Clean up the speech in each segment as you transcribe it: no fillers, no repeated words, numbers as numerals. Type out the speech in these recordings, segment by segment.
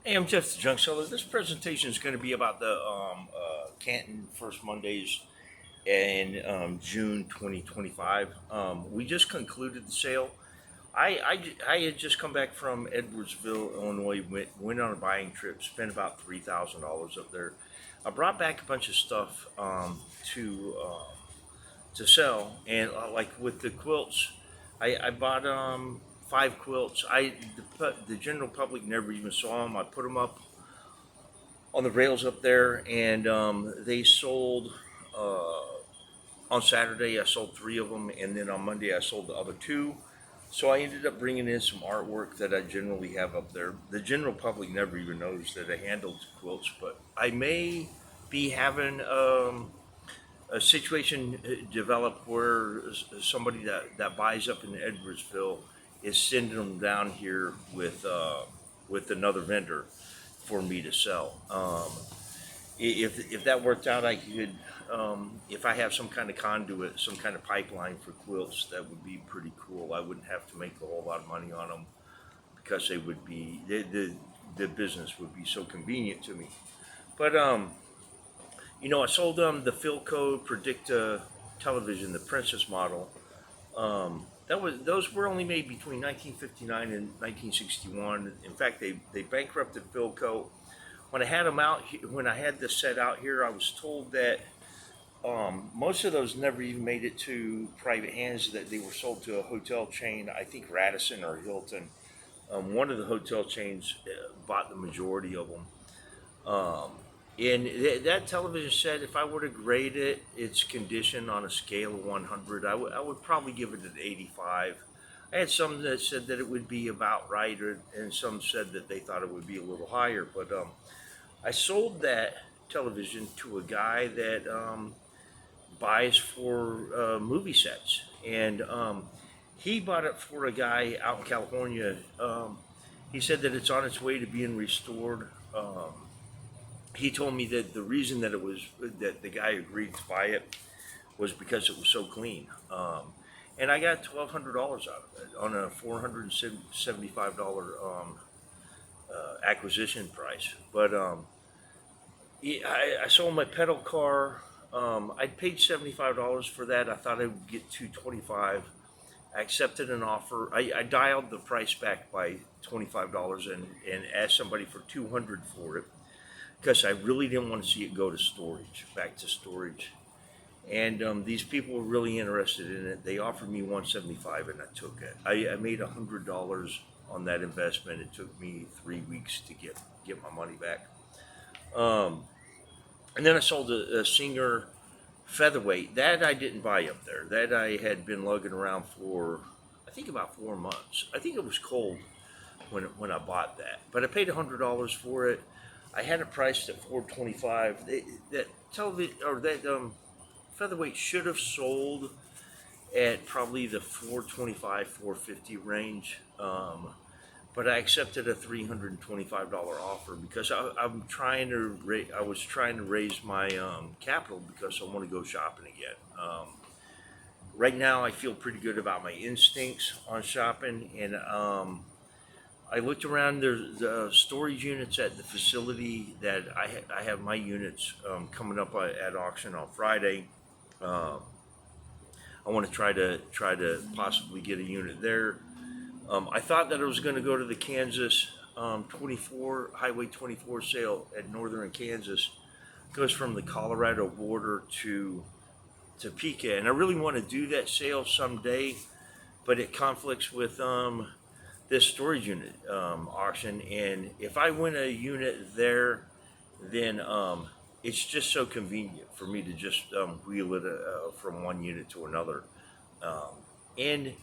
Hey, I'm Jeff the Junk Seller. This presentation is going to be about the Canton First Mondays in June 2025. We just concluded the sale. I had just come back from Edwardsville, Illinois, went on a buying trip, spent about $3,000 up there. I brought back a bunch of stuff to sell, and like with the quilts, I bought five quilts. The general public never even saw them. I put them up on the rails up there, and they sold. On Saturday, I sold three of them, and then on Monday, I sold the other two. So I ended up bringing in some artwork that I generally have up there. The general public never even knows that I handled quilts, but I may be having a situation develop where somebody that buys up in Edwardsville is sending them down here with another vendor for me to sell. If that worked out, I could, if I have some kind of conduit, some kind of pipeline for quilts, that would be pretty cool. I wouldn't have to make a whole lot of money on them because they would be the business would be so convenient to me. But I sold them the Philco Predicta television, the Princess model. Those were only made between 1959 and 1961. In fact, they bankrupted Philco. When I had them out, when I had this set out here, I was told that most of those never even made it to private hands. That they were sold to a hotel chain, I think Radisson or Hilton. One of the hotel chains bought the majority of them. Um, and that television set, if I were to grade its condition on a scale of 100, I would probably give it an 85. I had some that said that it would be about right, and some said that they thought it would be a little higher. But I sold that television to a guy that buys for movie sets, and he bought it for a guy out in California. He said that it's on its way to being restored. He told me that the reason that the guy agreed to buy it was because it was so clean. And I got $1,200 out of it on a $475 acquisition price. But yeah, I sold my pedal car. I paid $75 for that. I thought I would get 225. I accepted an offer. I dialed the price back by $25 and asked somebody for 200 for it because I really didn't want to see it go to storage, back to storage. And these people were really interested in it. They offered me 175, and I took it. I made $100 on that investment. It took me 3 weeks to get my money back. Um, and then I sold a Singer featherweight. That I didn't buy up there. That I had been lugging around for, I think, about 4 months. I think it was cold when I bought that, but I paid $100 for it. I had it priced at 425. That television or that featherweight should have sold at probably the 425, 450 range. But I accepted a $325 offer because I was trying to raise my capital because I want to go shopping again. Right now, I feel pretty good about my instincts on shopping, and I looked around. There's storage units at the facility that I have my units coming up at auction on Friday. Um, I want to try to possibly get a unit there. I thought that I was going to go to the Kansas 24 Highway 24 sale at northern Kansas. It goes from the Colorado border to Topeka, and I really want to do that sale someday, but it conflicts with this storage unit auction. And if I win a unit there, then it's just so convenient for me to just wheel it from one unit to another. Um, and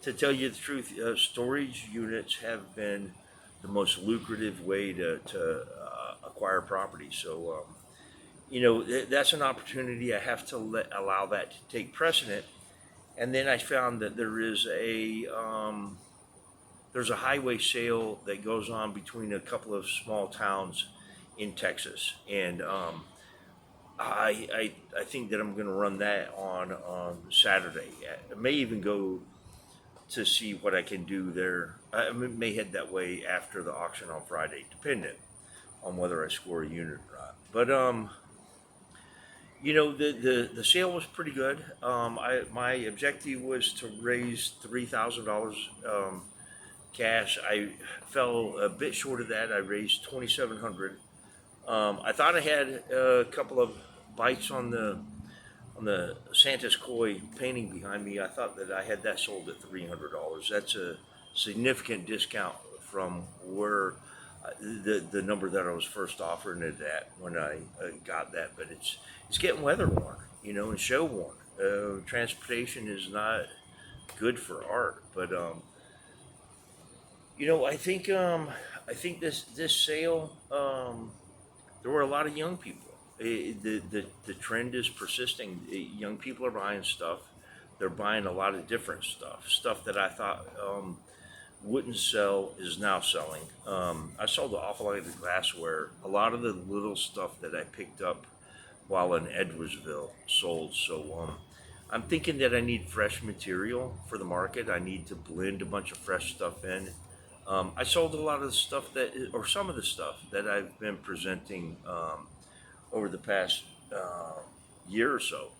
to tell you the truth, storage units have been the most lucrative way to acquire property. So, that's an opportunity. I have to allow that to take precedent. And then I found that there's a highway sale that goes on between a couple of small towns in Texas, and I think that I'm going to run that on Saturday. I may even go to see what I can do there. I may head that way after the auction on Friday, depending. on whether I score a unit or not. But the sale was pretty good. My objective was to raise $3,000 cash. I fell a bit short of that. I raised 2,700. I thought I had a couple of bites on the Santa's Koi painting behind me. I thought that I had that sold at $300. That's a significant discount from where the number that I was first offering it at when I got that. But it's getting weather worn, and show worn. Transportation is not good for art, but I think this sale, there were a lot of young people. The trend is persisting. Young people are buying stuff. They're buying a lot of different stuff that I thought wouldn't sell is now selling. I sold an awful lot of glassware. A lot of the little stuff that I picked up while in Edwardsville sold. So I'm thinking that I need fresh material for the market. I need to blend a bunch of fresh stuff in. I sold a lot of the stuff or some of the stuff that I've been presenting over the past year or so,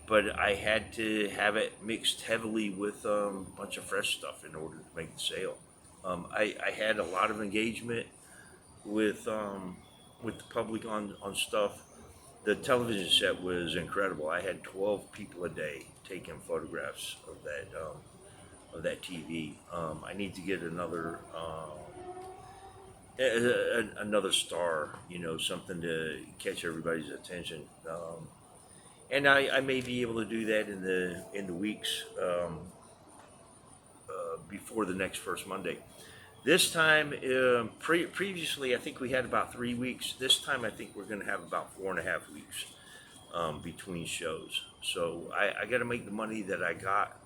but I had to have it mixed heavily with a bunch of fresh stuff in order to make the sale. I had a lot of engagement with the public on stuff. The television set was incredible. I had 12 people a day taking photographs of that TV. I need to get another star, something to catch everybody's attention. And I may be able to do that in the weeks before the next first Monday. This time, previously, I think we had about 3 weeks. This time, I think we're going to have about 4.5 weeks between shows. So I got to make the money that I got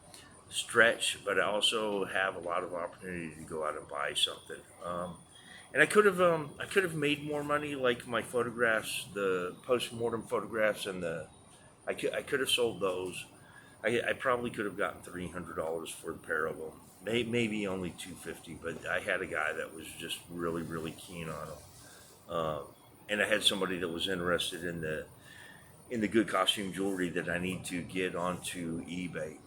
stretch, but I also have a lot of opportunity to go out and buy something. And I could have made more money, like my photographs, the post-mortem photographs, and I could have sold those. I probably could have gotten $300 for the pair of them. Maybe only $250, but I had a guy that was just really, really keen on them. And I had somebody that was interested in the good costume jewelry that I need to get onto eBay.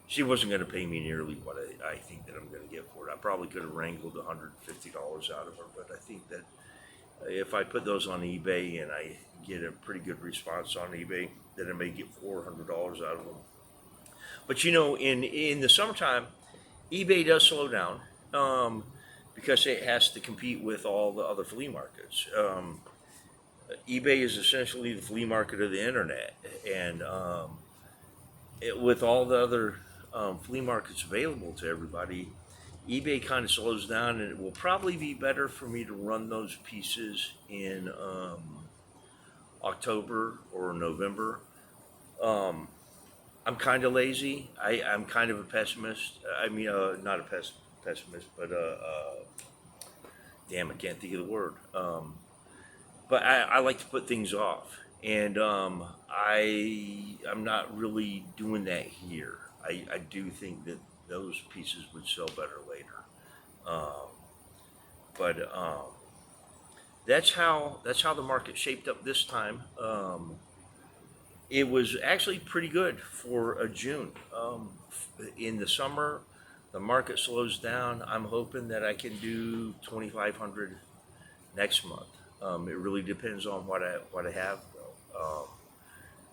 She wasn't going to pay me nearly what I think that I'm going to get for it. I probably could have wrangled $150 out of her, but I think that if I put those on eBay and I get a pretty good response on eBay, then I may get $400 out of them. But in the summertime, eBay does slow down because it has to compete with all the other flea markets. eBay is essentially the flea market of the internet, and with all the other flea markets available to everybody, eBay kind of slows down, and it will probably be better for me to run those pieces in October or November. I'm kind of lazy. I'm kind of a pessimist. I mean, not a pessimist, but damn, I can't think of the word. But I like to put things off, and I'm not really doing that here. I do think that those pieces would sell better later. But that's how the market shaped up this time. It was actually pretty good for a June. In the summer, the market slows down. I'm hoping that I can do 2,500 next month. It really depends on what I have, though.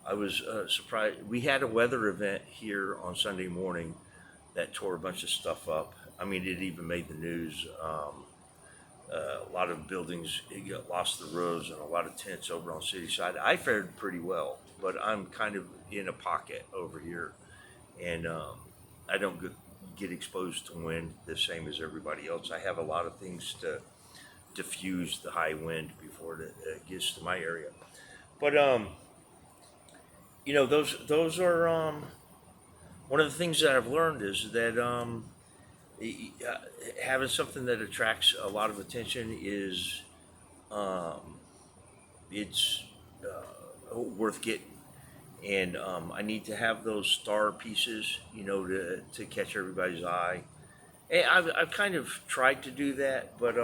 I was surprised. We had a weather event here on Sunday morning that tore a bunch of stuff up. I mean, it even made the news. A lot of buildings lost the roofs and a lot of tents over on city side. I fared pretty well, but I'm kind of in a pocket over here, and I don't get exposed to wind the same as everybody else. I have a lot of things to diffuse the high wind before it gets to my area. But those are one of the things that I've learned is that having something that attracts a lot of attention is it's worth getting, and I need to have those star pieces, to catch everybody's eye. And I've kind of tried to do that, but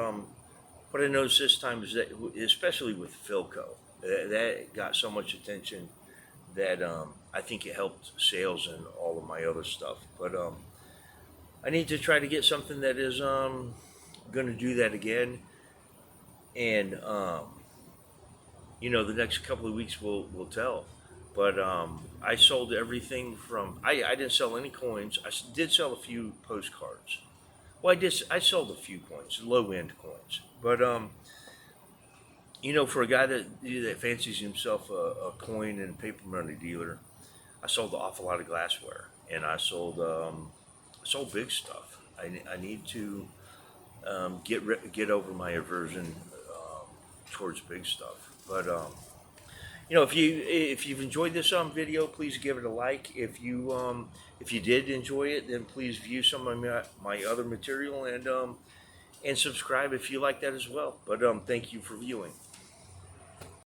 What I noticed this time is that, especially with Philco, that got so much attention that I think it helped sales and all of my other stuff. But I need to try to get something that is going to do that again. And the next couple of weeks will tell. But I sold everything from I didn't sell any coins. Did sell a few postcards. Well, I sold a few coins, low end coins. But for a guy that fancies himself a coin and paper money dealer, I sold an awful lot of glassware, and I sold big stuff. I need to get over my aversion towards big stuff. But if you've enjoyed this video, please give it a like. If you did enjoy it, then please view some of my other material and subscribe if you like that as well. But thank you for viewing.